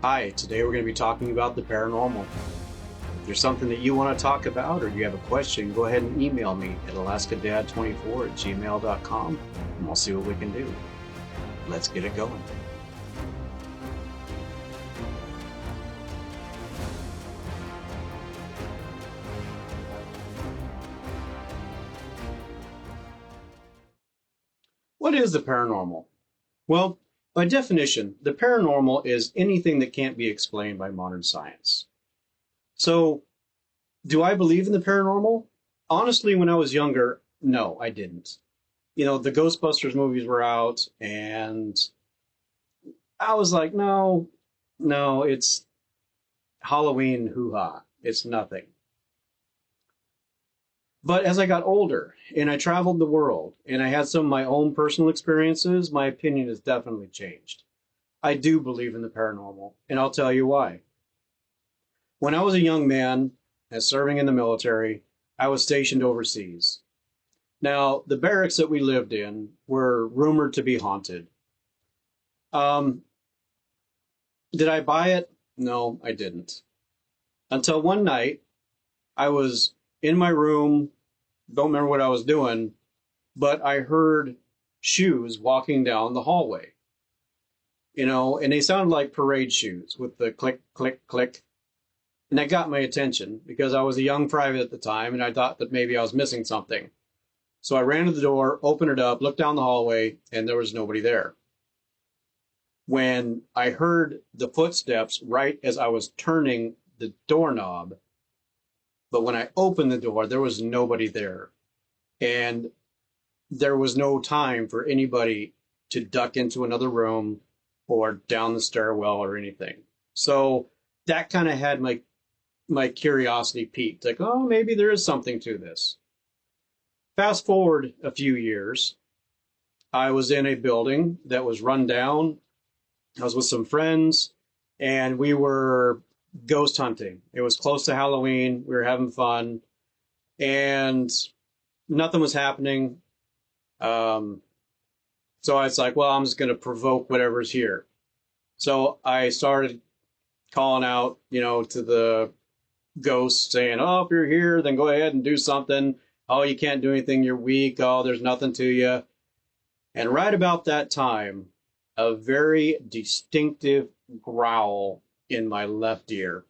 Hi, today we're going to be talking about the paranormal. If there's something that you want to talk about or you have a question, go ahead and email me at alaskadad24@gmail.com and we'll see what we can do. Let's get it going. What is the paranormal? Well, by definition, the paranormal is anything that can't be explained by modern science. So, do I believe in the paranormal? Honestly, when I was younger, no, I didn't. The Ghostbusters movies were out, and I was like, no, it's Halloween hoo-ha. It's nothing. But as I got older and I traveled the world and I had some of my own personal experiences, my opinion has definitely changed. I do believe in the paranormal, and I'll tell you why. When I was a young man and serving in the military, I was stationed overseas. Now, the barracks that we lived in were rumored to be haunted. Did I buy it? No, I didn't. Until one night, I was in my room, don't remember what I was doing, but I heard shoes walking down the hallway. And they sounded like parade shoes with the click, click, click. And that got my attention because I was a young private at the time and I thought that maybe I was missing something. So I ran to the door, opened it up, looked down the hallway, and there was nobody there. When I heard the footsteps right as I was turning the doorknob, but when I opened the door, there was nobody there. And there was no time for anybody to duck into another room or down the stairwell or anything. So that kind of had my curiosity piqued. Like, oh, maybe there is something to this. Fast forward a few years, I was in a building that was run down. I was with some friends, and we were ghost hunting. It was close to Halloween. We were having fun, and nothing was happening. So I was like, well, I'm just going to provoke whatever's here. So I started calling out, to the ghosts saying, oh, if you're here, then go ahead and do something. Oh, you can't do anything. You're weak. Oh, there's nothing to you. And right about that time, a very distinctive growl in my left ear.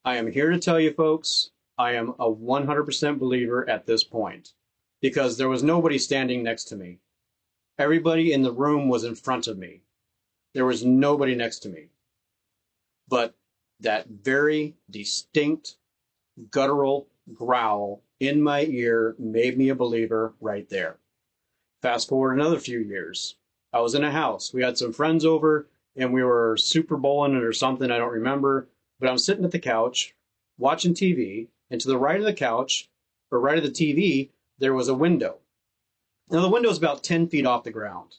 I am here to tell you, folks, I am a 100% believer at this point because there was nobody standing next to me. Everybody in the room was in front of me. There was nobody next to me. But that very distinct guttural growl in my ear made me a believer right there. Fast forward another few years. I was in a house. We had some friends over and we were Super Bowling or something. I don't remember. But I'm sitting at the couch watching TV. And to the right of the couch, or right of the TV, there was a window. Now the window is about 10 feet off the ground.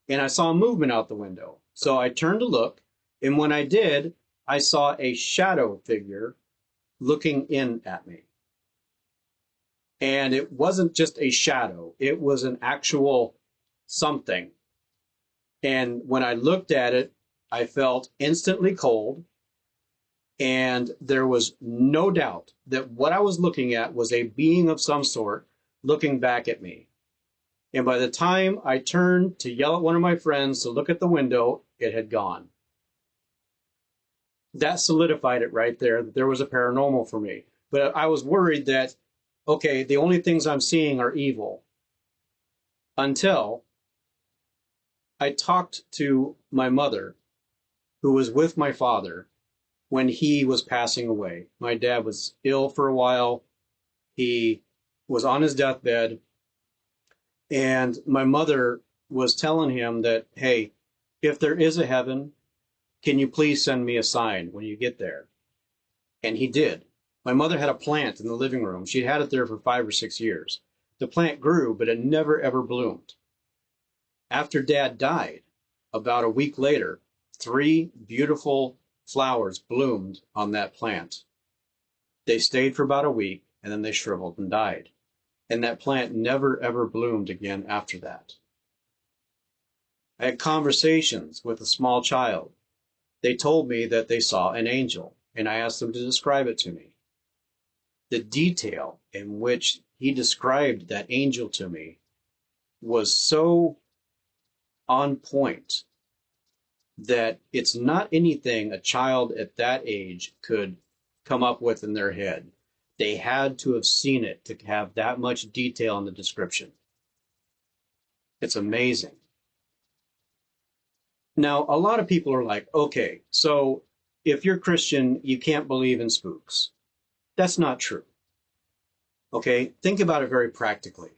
And I saw movement out the window. So I turned to look. And when I did, I saw a shadow figure looking in at me. And it wasn't just a shadow. It was an actual something. And when I looked at it, I felt instantly cold. And there was no doubt that what I was looking at was a being of some sort looking back at me. And by the time I turned to yell at one of my friends to look at the window, it had gone. That solidified it right there, that there was a paranormal for me. But I was worried that, okay, the only things I'm seeing are evil. Until I talked to my mother, who was with my father when he was passing away. My dad was ill for a while. He was on his deathbed. And my mother was telling him that, hey, if there is a heaven, can you please send me a sign when you get there? And he did. My mother had a plant in the living room. She'd had it there for 5 or 6 years. The plant grew, but it never, ever bloomed. After Dad died, about a week later, 3 beautiful flowers bloomed on that plant. They stayed for about a week, and then they shriveled and died. And that plant never, ever bloomed again after that. I had conversations with a small child. They told me that they saw an angel, and I asked them to describe it to me. The detail in which he described that angel to me was so on point that it's not anything a child at that age could come up with in their head. They had to have seen it to have that much detail in the description. It's amazing. Now, a lot of people are like, okay, so if you're Christian, you can't believe in spooks. That's not true. Okay, think about it very practically.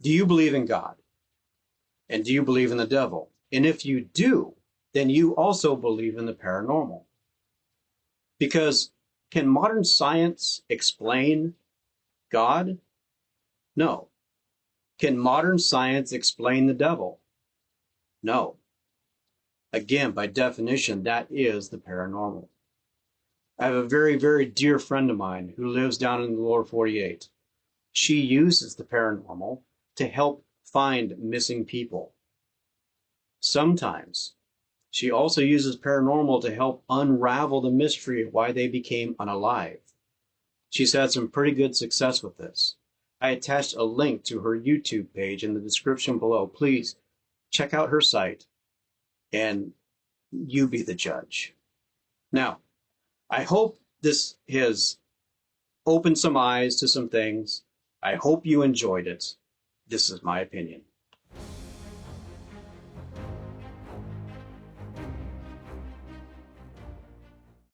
Do you believe in God? And do you believe in the devil? And if you do, then you also believe in the paranormal. Because can modern science explain God? No. Can modern science explain the devil? No. Again, by definition, that is the paranormal. I have a very, very dear friend of mine who lives down in the lower 48. She uses the paranormal to help find missing people. Sometimes she also uses paranormal to help unravel the mystery of why they became unalive. She's had some pretty good success with this. I attached a link to her YouTube page in the description below. Please check out her site and you be the judge. Now, I hope this has opened some eyes to some things. I hope you enjoyed it. This is my opinion.